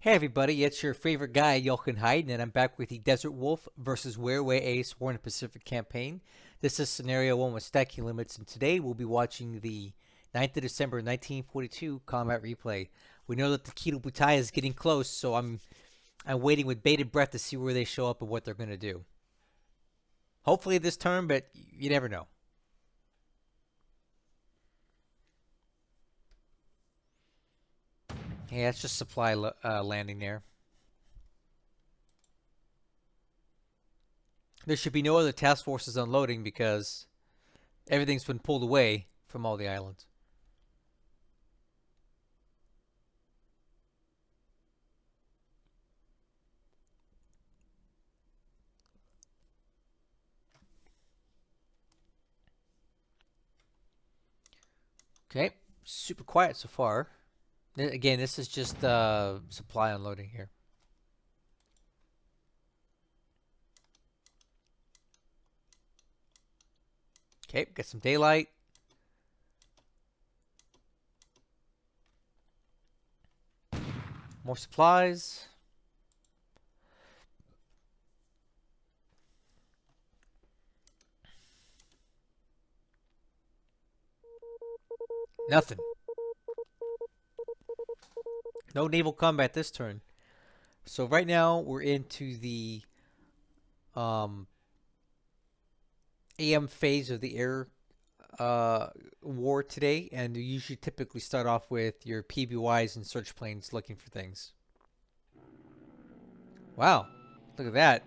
Hey everybody, it's your favorite guy, Jochen Hayden, and I'm back with the Desert Wolf versus Wirraway Ace War in the Pacific campaign. This is scenario 1 with stacking limits, and today we'll be watching the 9th of December 1942 combat replay. We know that the Kido Butai is getting close, so I'm waiting with bated breath to see where they show up and what they're going to do. Hopefully this turn, but you never know. Yeah, it's just supply landing there. There should be no other task forces unloading because everything's been pulled away from all the islands. Okay, super quiet so far. Again, this is just supply unloading here. Okay, get some daylight. More supplies. Nothing. No naval combat this turn. So right now we're into the AM phase of the air war today, and you usually typically start off with your PBYs and search planes looking for things. Wow, look at that.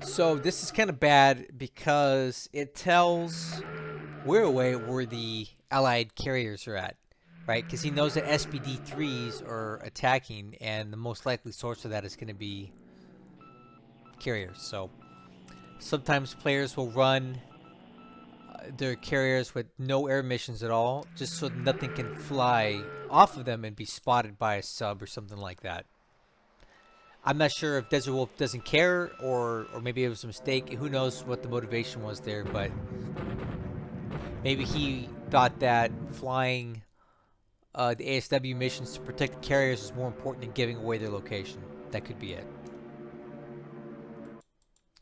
So this is kind of bad because it tells Wirraway where the Allied carriers are at, right? Because he knows that SBD-3s are attacking, and the most likely source of that is going to be carriers. So sometimes players will run their carriers with no air missions at all, just so nothing can fly off of them and be spotted by a sub or something like that. I'm not sure if Desert Wolf doesn't care or maybe it was a mistake. Who knows what the motivation was there, but maybe he thought that flying the ASW missions to protect the carriers is more important than giving away their location. That could be it.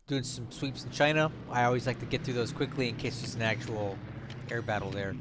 Doing some sweeps in China. I always like to get through those quickly in case there's an actual air battle there.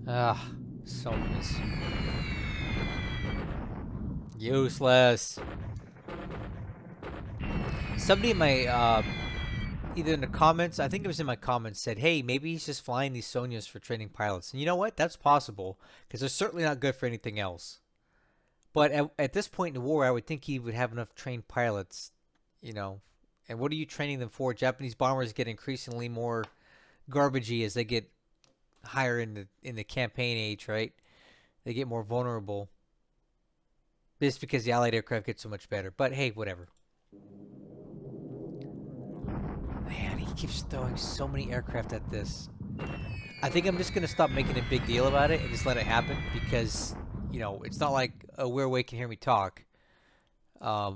Ah, so useless. Somebody in my either in the comments, I think it was in my comments, said, "Hey, maybe he's just flying these Sonias for training pilots." And you know what? That's possible because they're certainly not good for anything else. But at this point in the war, I would think he would have enough trained pilots, you know. And what are you training them for? Japanese bombers get increasingly more garbagey as they get higher in the campaign age, right? They get more vulnerable. Just because the Allied aircraft get so much better. But hey, whatever. Man, he keeps throwing so many aircraft at this. I think I'm just going to stop making a big deal about it and just let it happen because, you know, it's not like Wirraway can hear me talk. I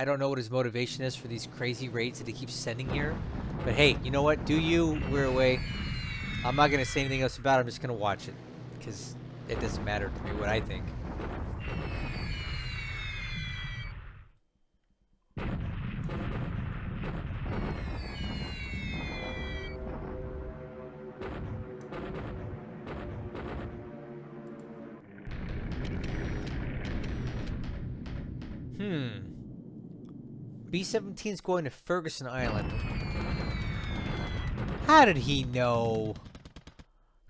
don't know what his motivation is for these crazy raids that he keeps sending here. But hey, you know what? Do you, Wirraway? I'm not going to say anything else about it. I'm just going to watch it because it doesn't matter to me what I think. B-17 is going to Ferguson Island. How did he know?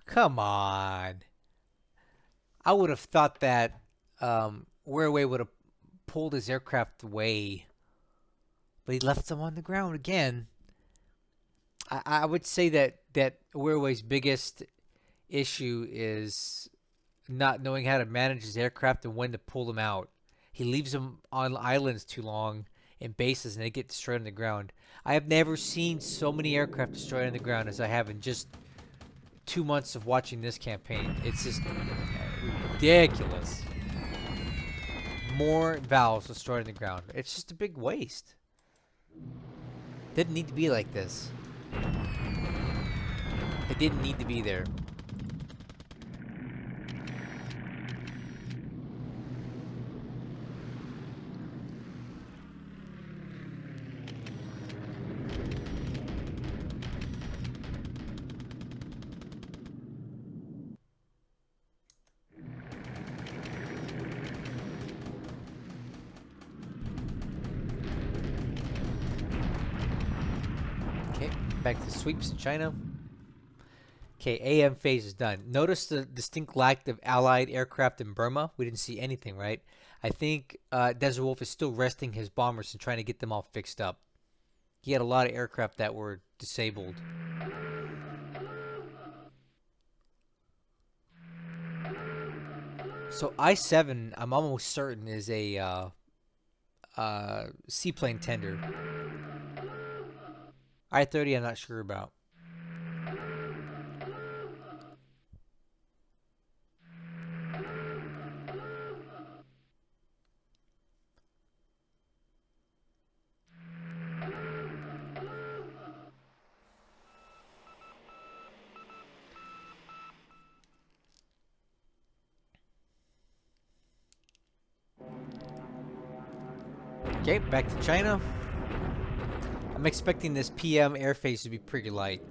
Come on. I would have thought that Wirraway would have pulled his aircraft away. But he left them on the ground again. I would say that Wirraway's biggest issue is not knowing how to manage his aircraft and when to pull them out. He leaves them on islands too long in bases and they get destroyed on the ground. I have never seen so many aircraft destroyed on the ground as I have in just 2 months of watching this campaign. It's just ridiculous. More valves destroyed on the ground. It's just a big waste. Didn't need to be like this. It didn't need to be there. Okay, back to sweeps in China. Okay, AM phase is done. Notice the distinct lack of allied aircraft in Burma. We didn't see anything, right? I think Desert Wolf is still resting his bombers and trying to get them all fixed up. He had a lot of aircraft that were disabled. So I-7, I'm almost certain, is a seaplane tender. I-30, I'm not sure about. Okay, back to China. I'm expecting this PM air phase to be pretty light.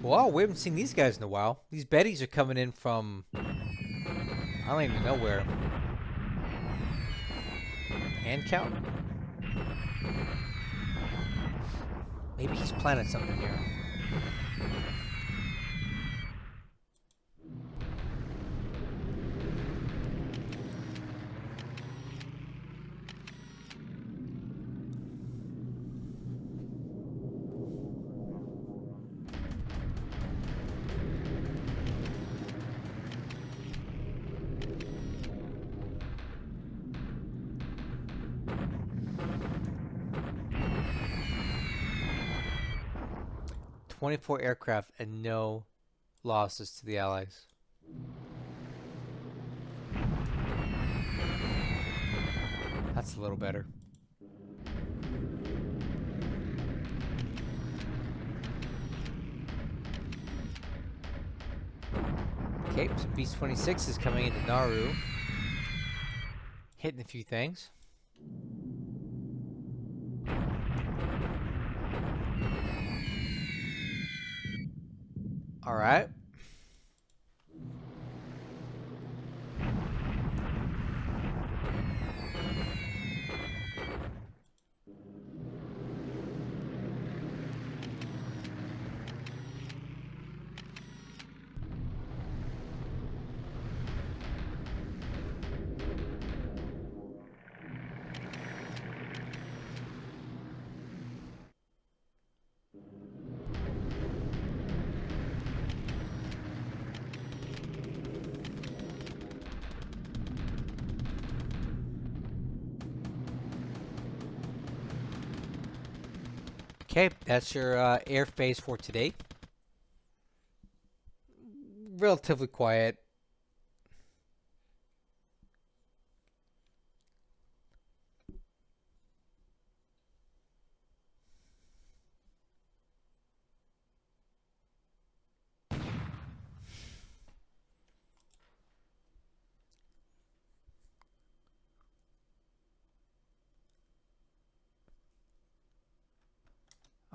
Wow, we haven't seen these guys in a while. These Bettys are coming in from I don't even know where. Hand count? Maybe he's planning something here. "24 aircraft and no losses to the Allies." That's a little better. Okay, so B-26 is coming into Nauru. Hitting a few things. Alright. Okay, that's your air phase for today. Relatively quiet.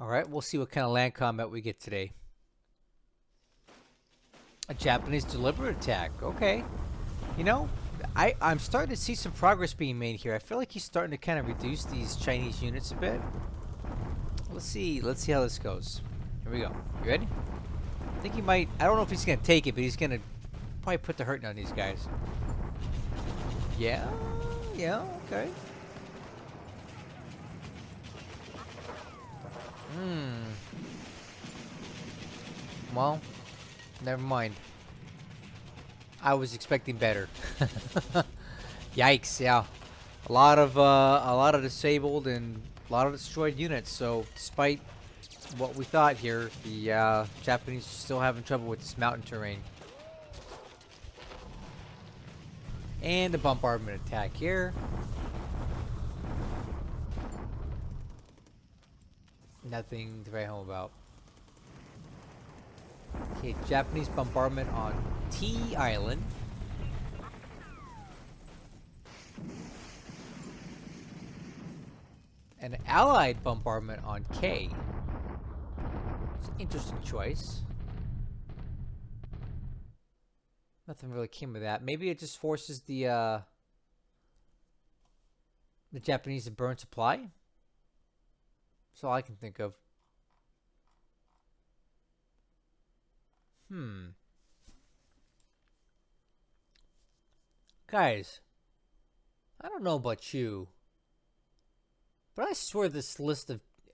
Alright, we'll see what kind of land combat we get today. A Japanese deliberate attack. Okay. You know, I'm starting to see some progress being made here. I feel like he's starting to kind of reduce these Chinese units a bit. Let's see how this goes. Here we go. You ready? I think he might, I don't know if he's going to take it, but he's going to probably put the hurting on these guys. Yeah? Yeah, okay. Well, never mind. I was expecting better. Yikes! Yeah, a lot of disabled and a lot of destroyed units. So despite what we thought here, the Japanese are still having trouble with this mountain terrain. And a bombardment attack here. Nothing to write home about. Okay, Japanese bombardment on T Island. And an Allied bombardment on K. It's an interesting choice. Nothing really came of that. Maybe it just forces the Japanese to burn supply. That's all I can think of. Guys, I don't know about you, but I swear this list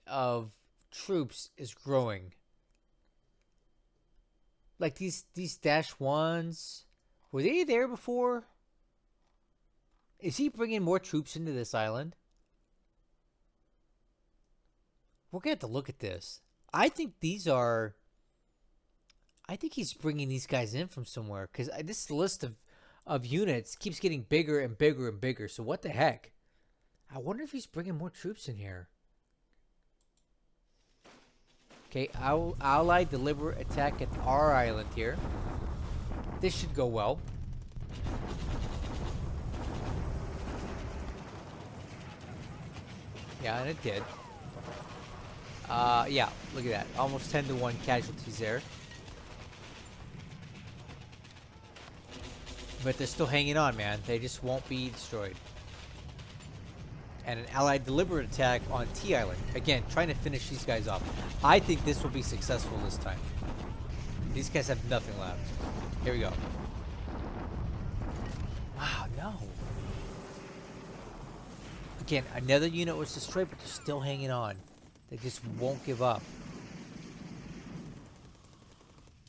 of troops is growing. Like these dash ones, were they there before? Is he bringing more troops into this island? We're gonna have to look at this. I think these are. I think he's bringing these guys in from somewhere because this list of units keeps getting bigger and bigger and bigger. So what the heck? I wonder if he's bringing more troops in here. Okay, Allied deliberate attack at our island here. This should go well. Yeah, and it did. Yeah, look at that. Almost 10-1 casualties there. But they're still hanging on, man. They just won't be destroyed. And an Allied deliberate attack on T Island. Again, trying to finish these guys off. I think this will be successful this time. These guys have nothing left. Here we go. Wow, no. Again, another unit was destroyed, but they're still hanging on. They just won't give up.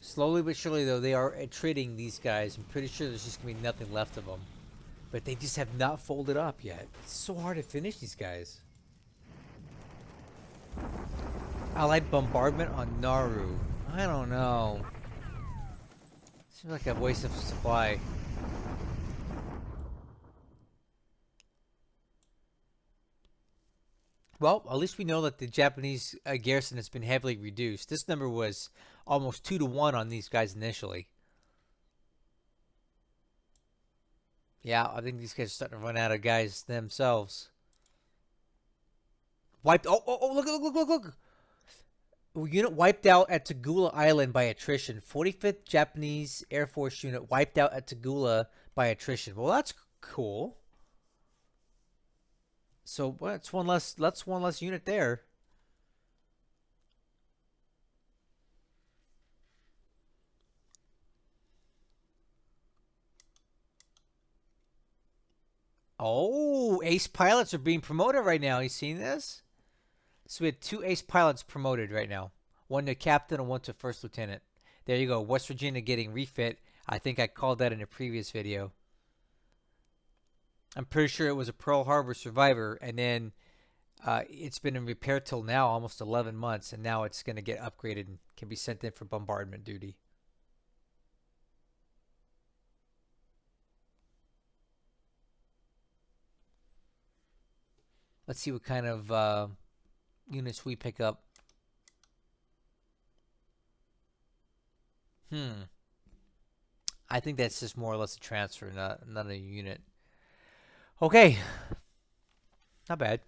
Slowly but surely, though, they are treating these guys. I'm pretty sure there's just going to be nothing left of them. But they just have not folded up yet. It's so hard to finish these guys. Allied bombardment on Nauru. I don't know. Seems like a waste of supply. Well, at least we know that the Japanese garrison has been heavily reduced. This number was almost 2-1 on these guys initially. Yeah, I think these guys are starting to run out of guys themselves. Wiped. Oh, look. Unit wiped out at Tagula Island by attrition. 45th Japanese Air Force unit wiped out at Tagula by attrition. Well, that's cool. So that's one less unit there. Oh, ace pilots are being promoted right now. You seen this? So we had 2 ace pilots promoted right now. One to captain and one to first lieutenant. There you go. West Virginia getting refit. I think I called that in a previous video. I'm pretty sure it was a Pearl Harbor survivor, and then it's been in repair till now, almost 11 months, and now it's going to get upgraded and can be sent in for bombardment duty. Let's see what kind of units we pick up. I think that's just more or less a transfer, not a unit. Okay. Not bad.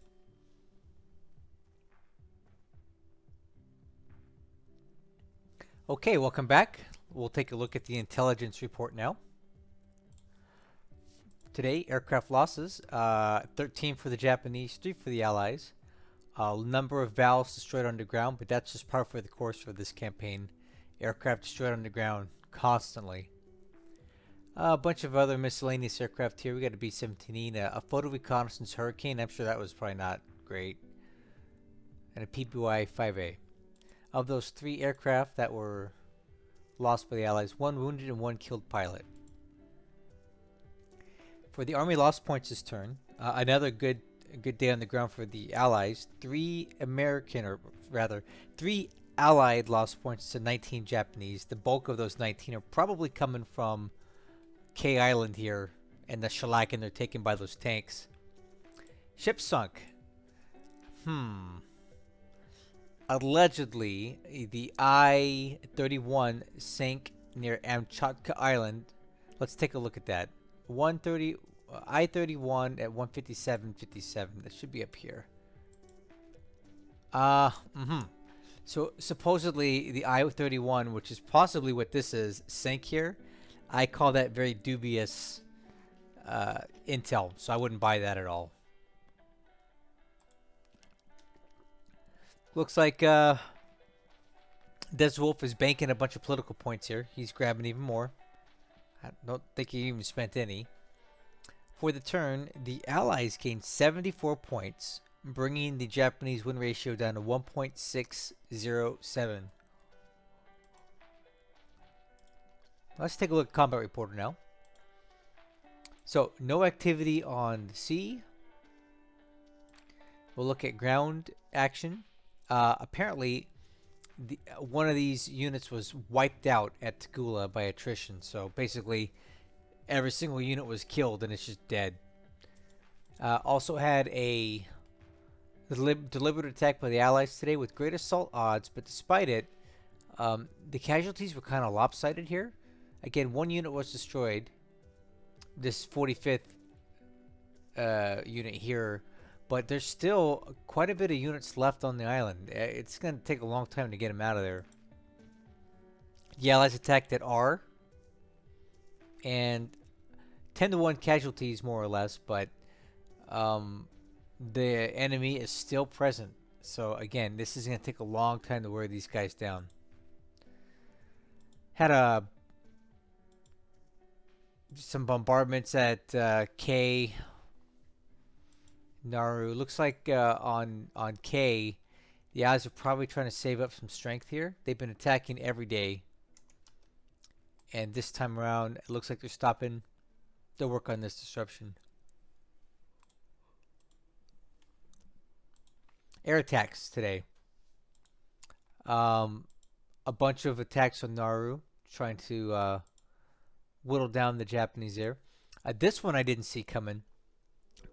Okay, welcome back. We'll take a look at the intelligence report now. Today, aircraft losses, 13 for the Japanese, 3 for the Allies. Number of valves destroyed underground, but that's just par for the course for this campaign. Aircraft destroyed underground constantly. A bunch of other miscellaneous aircraft here. We got a B-17, a photo reconnaissance Hurricane. I'm sure that was probably not great. And a PBY-5A. Of those 3 aircraft that were lost by the Allies, 1 wounded and 1 killed pilot. For the Army lost points this turn, another good day on the ground for the Allies. 3 Allied lost points to 19 Japanese. The bulk of those 19 are probably coming from K Island here and the shellacking they're taken by those tanks. Ship sunk. Allegedly, the I-31 sank near Amchatka Island. Let's take a look at that. I-31 at 157.57. That should be up here. So supposedly the I-31, which is possibly what this is, sank here. I call that very dubious intel, so I wouldn't buy that at all. Looks like Des Wolf is banking a bunch of political points here. He's grabbing even more. I don't think he even spent any. For the turn, the Allies gained 74 points, bringing the Japanese win ratio down to 1.607. Let's take a look at Combat Reporter now. So, no activity on the sea. We'll look at ground action. Apparently, one of these units was wiped out at Tagula by attrition. So, basically, every single unit was killed and it's just dead. Also had a deliberate attack by the Allies today with great assault odds, but despite it, the casualties were kind of lopsided here. Again, 1 unit was destroyed. This 45th unit here, but there's still quite a bit of units left on the island. It's going to take a long time to get them out of there. The Allies attacked at R, and 10-1 casualties more or less, but the enemy is still present. So again, this is going to take a long time to wear these guys down. Had some bombardments at K. Nauru. Looks like on K, the Allies are probably trying to save up some strength here. They've been attacking every day, and this time around, it looks like they're stopping to work on this disruption. Air attacks today. A bunch of attacks on Nauru, trying to whittle down the Japanese air. This one I didn't see coming.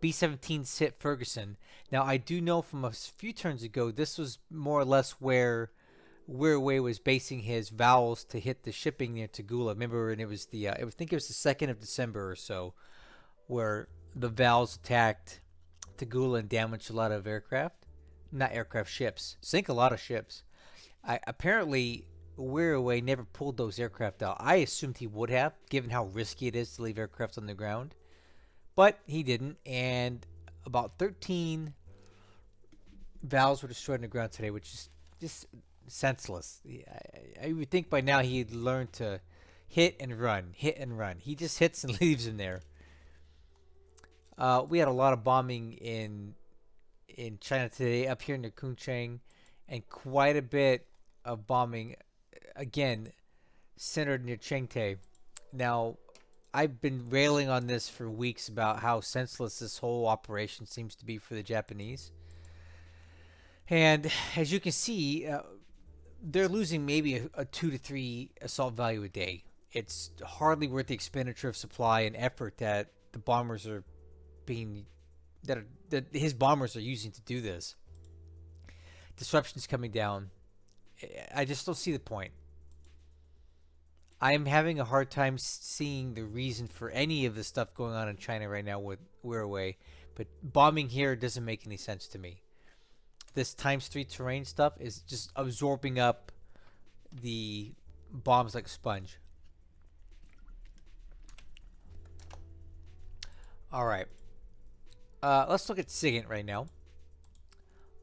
B-17 hit Ferguson. Now, I do know from a few turns ago, this was more or less where Wirraway was basing his vowels to hit the shipping near Tagula. Remember, and it was the, I think it was the 2nd of December or so, where the vowels attacked Tagula and damaged a lot of aircraft. Not aircraft, ships. Sink a lot of ships. Apparently, Wirraway never pulled those aircraft out. I assumed he would have, given how risky it is to leave aircraft on the ground. But he didn't, and about 13 valves were destroyed on the ground today, which is just senseless. I would think by now he'd learned to hit and run, hit and run. He just hits and leaves in there. We had a lot of bombing in China today, up here near Kuncheng, and quite a bit of bombing, again, centered near Chengte. Now, I've been railing on this for weeks about how senseless this whole operation seems to be for the Japanese. And as you can see, they're losing maybe a 2 to 3 assault value a day. It's hardly worth the expenditure of supply and effort that the bombers are being, that his bombers are using to do this. Disruption's coming down. I just don't see the point. I'm having a hard time seeing the reason for any of the stuff going on in China right now with Wirraway, but bombing here doesn't make any sense to me. This ×3 terrain stuff is just absorbing up the bombs like a sponge. All right. Let's look at SIGINT right now.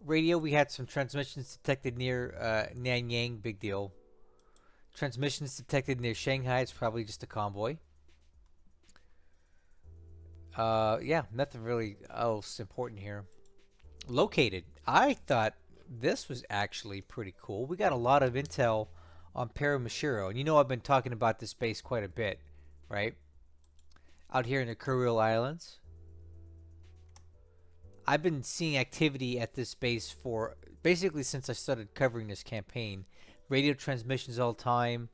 Radio, we had some transmissions detected near Nanyang, big deal. Transmissions detected near Shanghai, it's probably just a convoy. Yeah, nothing really else important here. Located. I thought this was actually pretty cool. We got a lot of intel on Paramashiro, and you know I've been talking about this base quite a bit, right? Out here in the Kurill Islands. I've been seeing activity at this base for basically since I started covering this campaign. Radio transmissions all the time.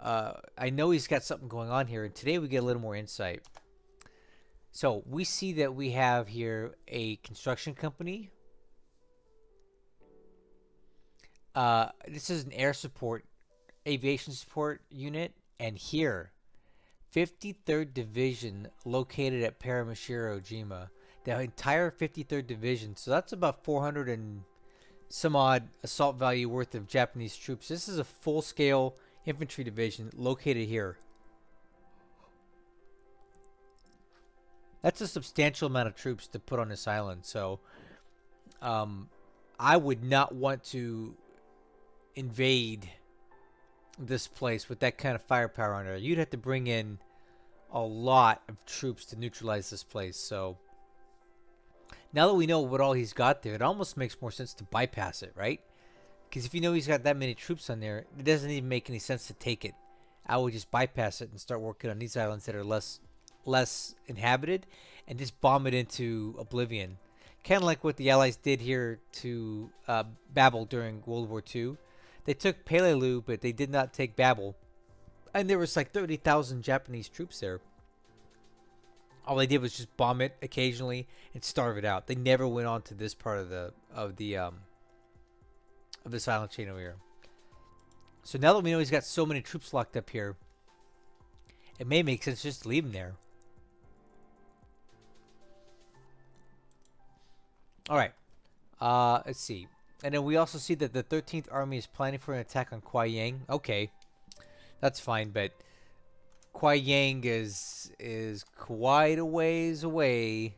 I know he's got something going on here, and today we get a little more insight. So we see that we have here a construction company. This is an air support, aviation support unit, and here, 53rd Division located at Paramashiro Jima. The entire 53rd Division, so that's about 400 and some odd assault value worth of Japanese troops. This is a full-scale infantry division located here. That's a substantial amount of troops to put on this island. So I would not want to invade this place with that kind of firepower on there. You'd have to bring in a lot of troops to neutralize this place. So now that we know what all he's got there, it almost makes more sense to bypass it, right? Because if you know he's got that many troops on there, it doesn't even make any sense to take it. I would just bypass it and start working on these islands that are less inhabited and just bomb it into oblivion. Kind of like what the Allies did here to Babel during World War II. They took Peleliu, but they did not take Babel. And there was like 30,000 Japanese troops there. All they did was just bomb it occasionally and starve it out. They never went on to this part of this island chain over here. So now that we know he's got so many troops locked up here, it may make sense just to leave him there. All right. Let's see. And then we also see that the 13th Army is planning for an attack on Kuayang. Okay. That's fine, but Kuayang is quite a ways away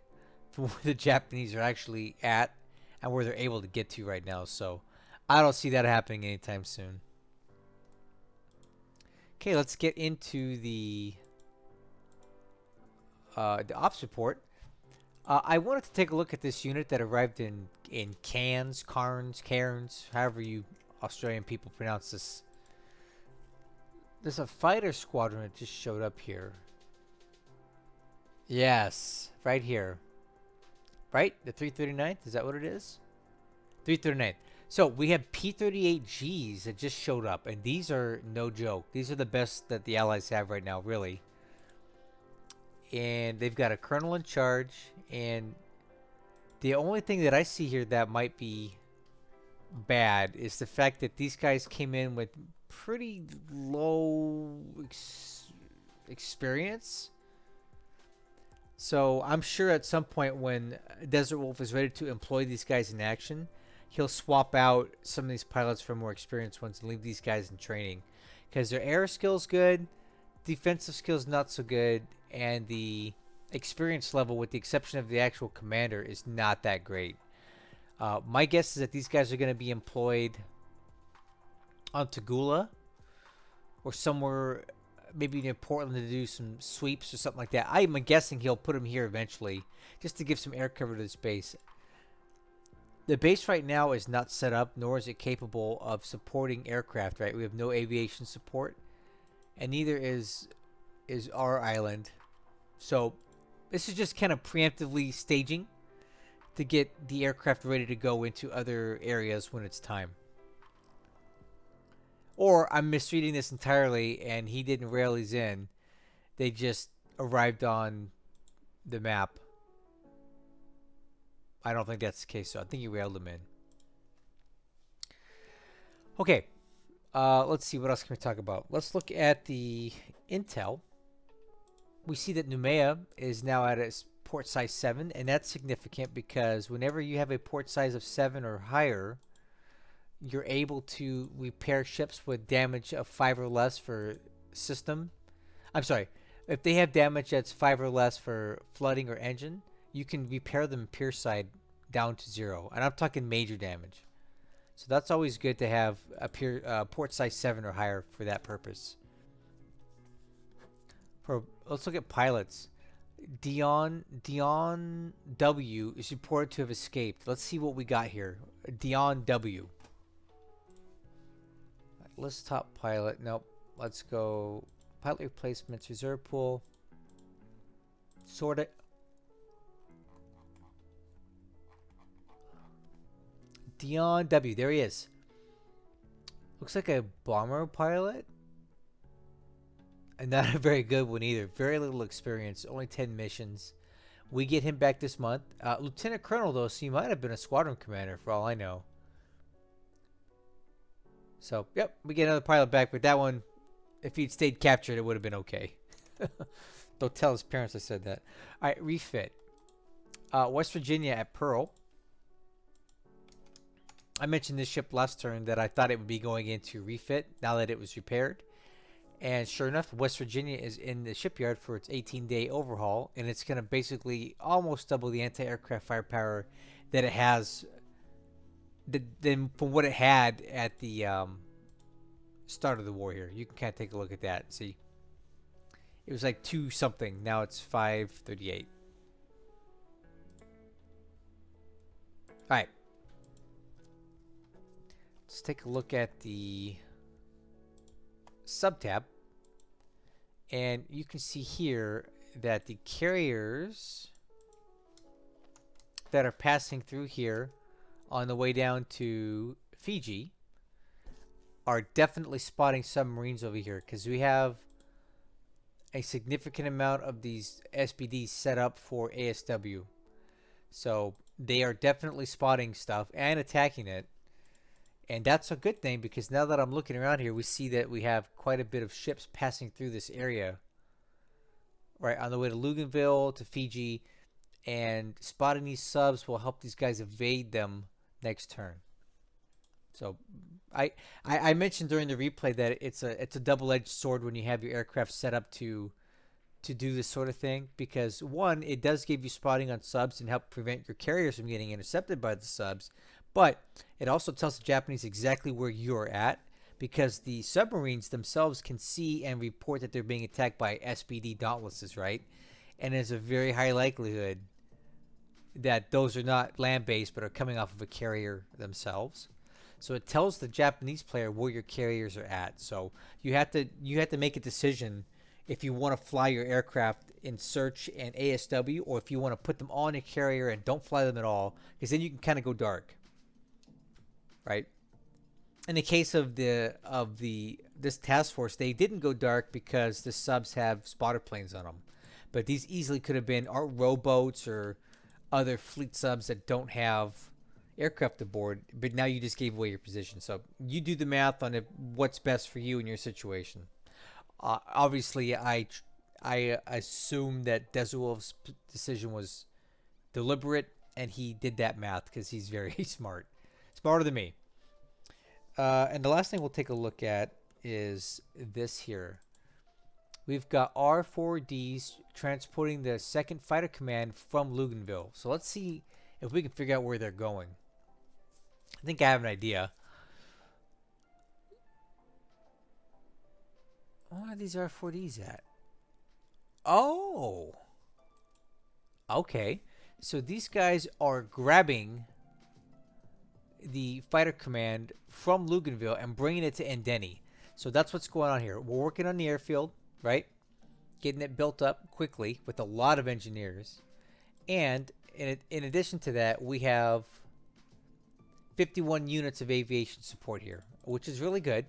from where the Japanese are actually at and where they're able to get to right now. So I don't see that happening anytime soon. Okay, let's get into the ops report. I wanted to take a look at this unit that arrived in Cairns, however you Australian people pronounce this. There's a fighter squadron that just showed up here. Yes, right here. Right? The 339th? Is that what it is? 339th. So we have P-38Gs that just showed up, and these are no joke. These are the best that the Allies have right now, really. And they've got a colonel in charge, and the only thing that I see here that might be bad is the fact that these guys came in with pretty low experience. So I'm sure at some point when Desert Wolf is ready to employ these guys in action, he'll swap out some of these pilots for more experienced ones and leave these guys in training. Because their air skill's good, defensive skill's not so good, and the experience level, with the exception of the actual commander, is not that great. My guess is that these guys are going to be employed on Tagula or somewhere, maybe near Portland, to do some sweeps or something like that. I'm guessing he'll put them here eventually just to give some air cover to this base. The base right now is not set up, nor is it capable of supporting aircraft, right? We have no aviation support, and neither is our island. So this is just kind of preemptively staging to get the aircraft ready to go into other areas when it's time. Or I'm misreading this entirely and he didn't rail these in. They just arrived on the map. I don't think that's the case, so I think he railed them in. Okay. Let's see, what else can we talk about? Let's look at the intel. We see that Noumea is now at its port size 7, and that's significant because whenever you have a port size of 7 or higher, you're able to repair ships with damage of 5 or less for system. I'm sorry, if they have damage that's 5 or less for flooding or engine, you can repair them pier side down to 0, and I'm talking major damage. So that's always good to have a port size 7 or higher for that purpose. Let's look at pilots. Dion W is reported to have escaped. Let's see what we got here. Dion W. List top pilot. Nope. Let's go pilot replacements, reserve pool. Sort it. Dion W. There he is. Looks like a bomber pilot. And not a very good one either. Very little experience. Only 10 missions. We get him back this month. Lieutenant Colonel, though, so he might have been a squadron commander for all I know. So, yep, we get another pilot back. But that one, if he'd stayed captured, it would have been okay. Don't tell his parents I said that. All right, refit. West Virginia at Pearl. I mentioned this ship last turn that I thought it would be going into refit now that it was repaired. And sure enough, West Virginia is in the shipyard for its 18-day overhaul, and it's going to basically almost double the anti-aircraft firepower that it has than from what it had at the start of the war here. You can kind of take a look at that. See, it was like 2 something. Now it's 538. All right. Let's take a look at the sub-tab. And you can see here that the carriers that are passing through here on the way down to Fiji are definitely spotting submarines over here, because we have a significant amount of these SPDs set up for ASW. So they are definitely spotting stuff and attacking it. And that's a good thing, because now that I'm looking around here, we see that we have quite a bit of ships passing through this area. Right, on the way to Luganville, to Fiji. And spotting these subs will help these guys evade them next turn. So I mentioned during the replay that it's a double-edged sword when you have your aircraft set up to do this sort of thing. Because, one, it does give you spotting on subs and help prevent your carriers from getting intercepted by the subs. But it also tells the Japanese exactly where you're at, because the submarines themselves can see and report that they're being attacked by SPD Dauntlesses, right? And there's a very high likelihood that those are not land-based but are coming off of a carrier themselves. So it tells the Japanese player where your carriers are at. So you have to make a decision if you want to fly your aircraft in search and ASW, or if you want to put them on a carrier and don't fly them at all, because then you can kind of go dark. Right. In the case of this task force, they didn't go dark because the subs have spotter planes on them, but these easily could have been our rowboats or other fleet subs that don't have aircraft aboard. But now you just gave away your position, so you do the math on what's best for you in your situation. Obviously, I assume that Deswolf's decision was deliberate, and he did that math because he's very smart. Smarter than me. And the last thing we'll take a look at is this here. We've got R4Ds transporting the 2nd Fighter Command from Luganville. So let's see if we can figure out where they're going. I think I have an idea. Where are these R4Ds at? Oh! Okay. So these guys are grabbing the fighter command from Luganville and bringing it to Endeni. So that's what's going on here. We're working on the airfield, right? Getting it built up quickly with a lot of engineers. And in addition to that, we have 51 units of aviation support here, which is really good.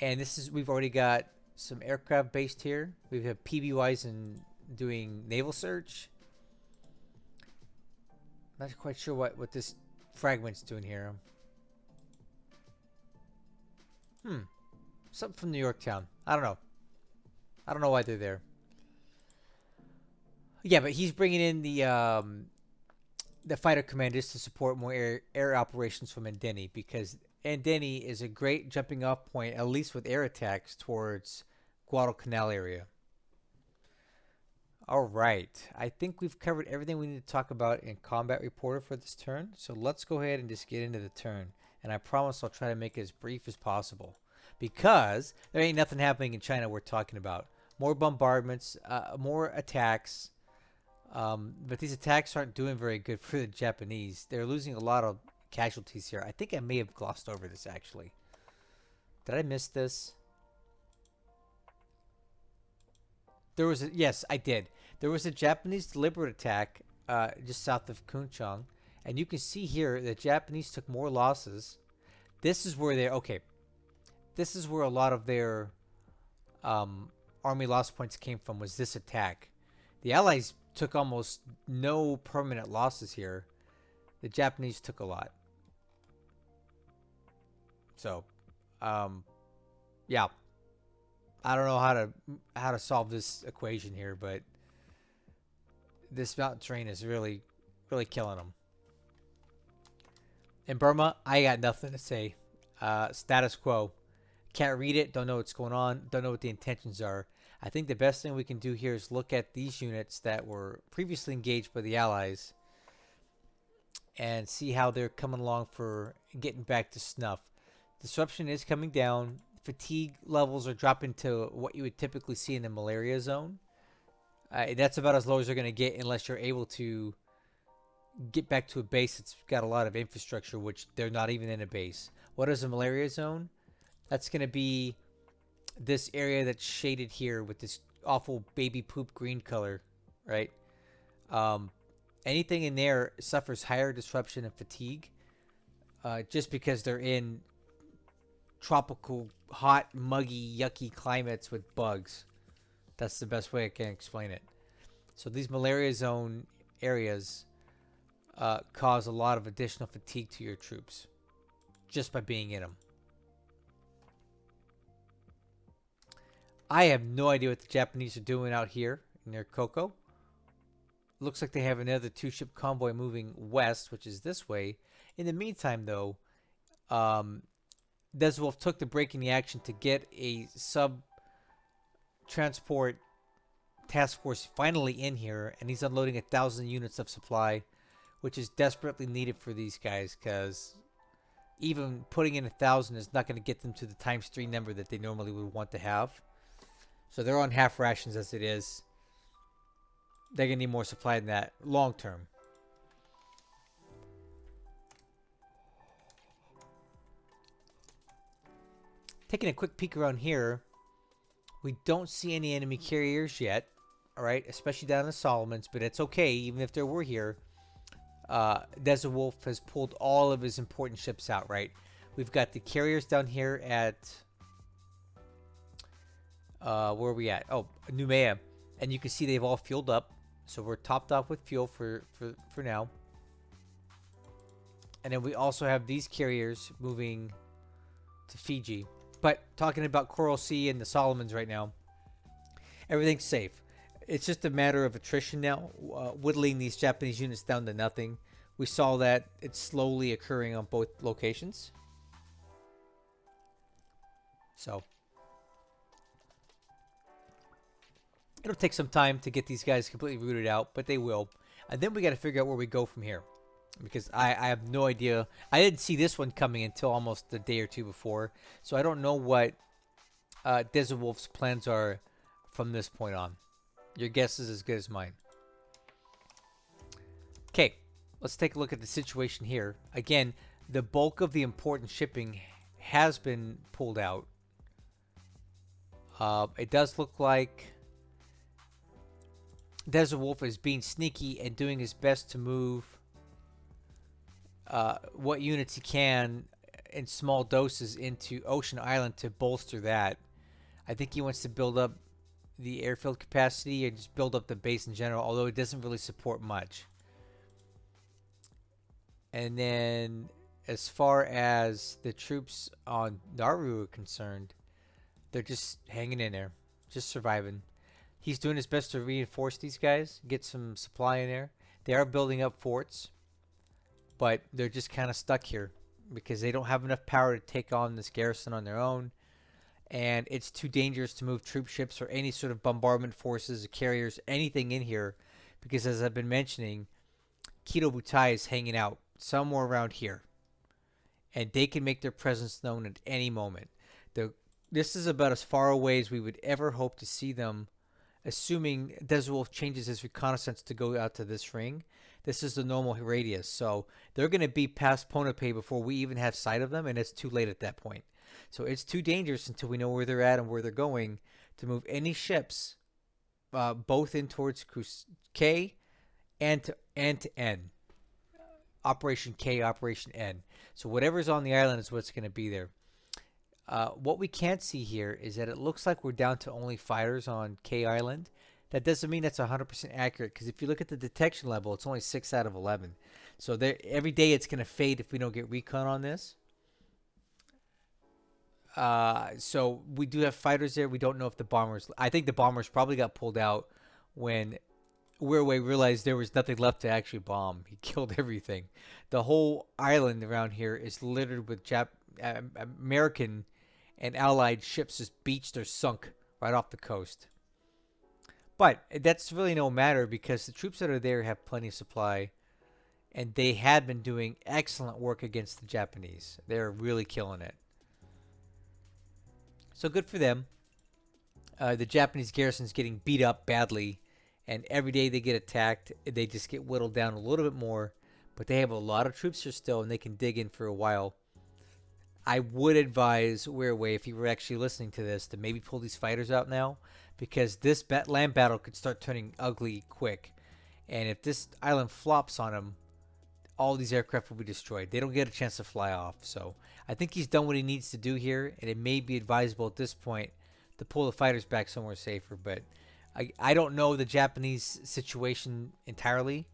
And we've already got some aircraft based here. We have PBYs and doing naval search. Not quite sure what this fragment's doing here. Something from New Yorktown. I don't know why they're there. Yeah, but he's bringing in the fighter commanders to support more air operations from Endeni, because Endeni is a great jumping off point, at least with air attacks, towards Guadalcanal area. All right, I think we've covered everything we need to talk about in Combat Reporter for this turn. So let's go ahead and just get into the turn. And I promise I'll try to make it as brief as possible, because there ain't nothing happening in China we're talking about. More bombardments, more attacks, But these attacks aren't doing very good for the Japanese. They're losing a lot of casualties here. I think I may have glossed over this actually. Did I miss this? There was a, yes, I did. There was a Japanese deliberate attack just south of Kunchang, and you can see here the Japanese took more losses. This is where they're okay. This is where a lot of their army loss points came from. Was this attack? The Allies took almost no permanent losses here. The Japanese took a lot. So, yeah, I don't know how to solve this equation here, but this mountain terrain is really killing them. In Burma, I got nothing to say. Status quo. Can't read it. Don't know what's going on. Don't know what the intentions are. I think the best thing we can do here is look at these units that were previously engaged by the Allies and see how they're coming along for getting back to snuff. Disruption is coming down. Fatigue levels are dropping to what you would typically see in the malaria zone. That's about as low as they're going to get unless you're able to get back to a base that's got a lot of infrastructure, which they're not even in a base. What is a malaria zone? That's going to be this area that's shaded here with this awful baby poop green color, right? Anything in there suffers higher disruption and fatigue just because they're in tropical, hot, muggy, yucky climates with bugs. That's the best way I can explain it. So these malaria zone areas cause a lot of additional fatigue to your troops just by being in them. I have no idea what the Japanese are doing out here near Koko. Looks like they have another 2-ship convoy moving west, which is this way. In the meantime, though, Deswolf took the break in the action to get a sub-transport task force finally in here, and he's unloading 1,000 units of supply, which is desperately needed for these guys, because even putting in 1,000 is not going to get them to the ×3 number that they normally would want to have. So they're on half rations as it is. They're going to need more supply than that long term. Taking a quick peek around here, we don't see any enemy carriers yet. All right, especially down in the Solomons, but it's okay. Even if there were here, Desert Wolf has pulled all of his important ships out, right? We've got the carriers down here at... where are we at? Oh, Numea. And you can see they've all fueled up. So we're topped off with fuel for now. And then we also have these carriers moving to Fiji. But talking about Coral Sea and the Solomons right now, everything's safe. It's just a matter of attrition now, whittling these Japanese units down to nothing. We saw that it's slowly occurring on both locations. So it'll take some time to get these guys completely rooted out, but they will. And then we got to figure out where we go from here. Because I have no idea. I didn't see this one coming until almost a day or two before. So I don't know what Desert Wolf's plans are from this point on. Your guess is as good as mine. Okay, let's take a look at the situation here. Again, the bulk of the important shipping has been pulled out. It does look like Desert Wolf is being sneaky and doing his best to move what units he can in small doses into Ocean Island to bolster that. I think he wants to build up the airfield capacity and just build up the base in general, although it doesn't really support much. And then as far as the troops on Nauru are concerned, they're just hanging in there, just surviving. He's doing his best to reinforce these guys, get some supply in there. They are building up forts, but they're just kind of stuck here because they don't have enough power to take on this garrison on their own. And it's too dangerous to move troop ships or any sort of bombardment forces, carriers, anything in here. Because as I've been mentioning, Kido Butai is hanging out somewhere around here. And they can make their presence known at any moment. This is about as far away as we would ever hope to see them assuming Desert Wolf changes his reconnaissance to go out to this ring. This is the normal radius, so they're going to be past Ponape before we even have sight of them, and it's too late at that point. So it's too dangerous until we know where they're at and where they're going to move any ships, both in towards K and to N. Operation K, Operation N. So whatever's on the island is what's going to be there. What we can't see here is that it looks like we're down to only fighters on K Island. That doesn't mean that's 100% accurate, because if you look at the detection level, it's only 6 out of 11. So every day it's going to fade if we don't get recon on this. So we do have fighters there. We don't know if the bombers... I think the bombers probably got pulled out when Wirraway realized there was nothing left to actually bomb. He killed everything. The whole island around here is littered with American and Allied ships just beached or sunk right off the coast. But that's really no matter, because the troops that are there have plenty of supply, and they had been doing excellent work against the Japanese. They're really killing it. So good for them. The Japanese garrison's getting beat up badly, and every day they get attacked, they just get whittled down a little bit more. But they have a lot of troops here still, and they can dig in for a while. I would advise Wirraway, if you were actually listening to this, to maybe pull these fighters out now, because this land battle could start turning ugly quick. And if this island flops on them, all these aircraft will be destroyed. They don't get a chance to fly off. So I think he's done what he needs to do here, and it may be advisable at this point to pull the fighters back somewhere safer. But I don't know the Japanese situation entirely.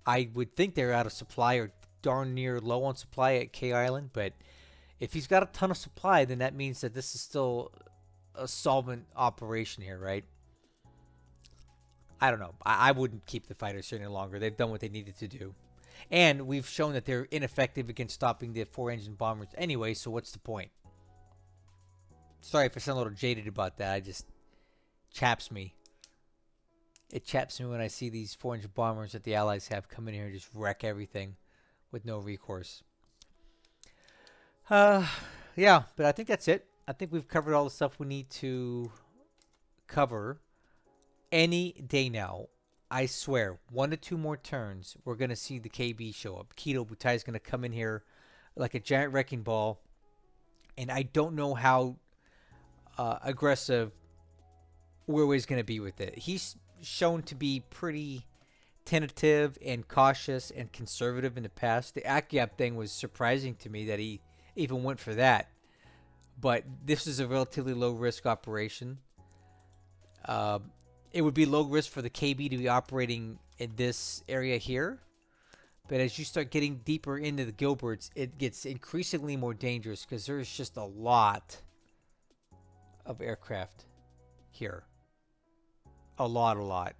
I would think they're out of supply or darn near low on supply at K Island, but if he's got a ton of supply, then that means that this is still a solvent operation here, right? I don't know. I wouldn't keep the fighters here any longer. They've done what they needed to do. And we've shown that they're ineffective against stopping the 4-engine bombers anyway, so what's the point? Sorry if I sound a little jaded about that. I just chaps me. It chaps me when I see these 4-engine bombers that the Allies have come in here and just wreck everything with no recourse. Yeah, but I think that's it. I think we've covered all the stuff we need to cover. Any day now, I swear, 1 to 2 more turns, we're going to see the KB show up. Kido Butai is going to come in here like a giant wrecking ball. And I don't know how aggressive Wirraway's going to be with it. He's shown to be pretty tentative and cautious and conservative in the past. The Akyab thing was surprising to me that he even went for that. But this is a relatively low-risk operation. It would be low risk for the KB to be operating in this area here. But as you start getting deeper into the Gilberts, it gets increasingly more dangerous because there's just a lot of aircraft here. A lot.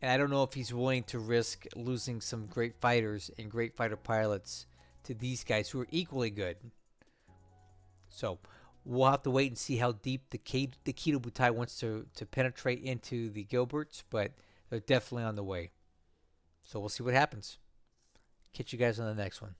And I don't know if he's willing to risk losing some great fighters and great fighter pilots to these guys who are equally good. So we'll have to wait and see how deep the Kido Butai wants to penetrate into the Gilberts, but they're definitely on the way. So we'll see what happens. Catch you guys on the next one.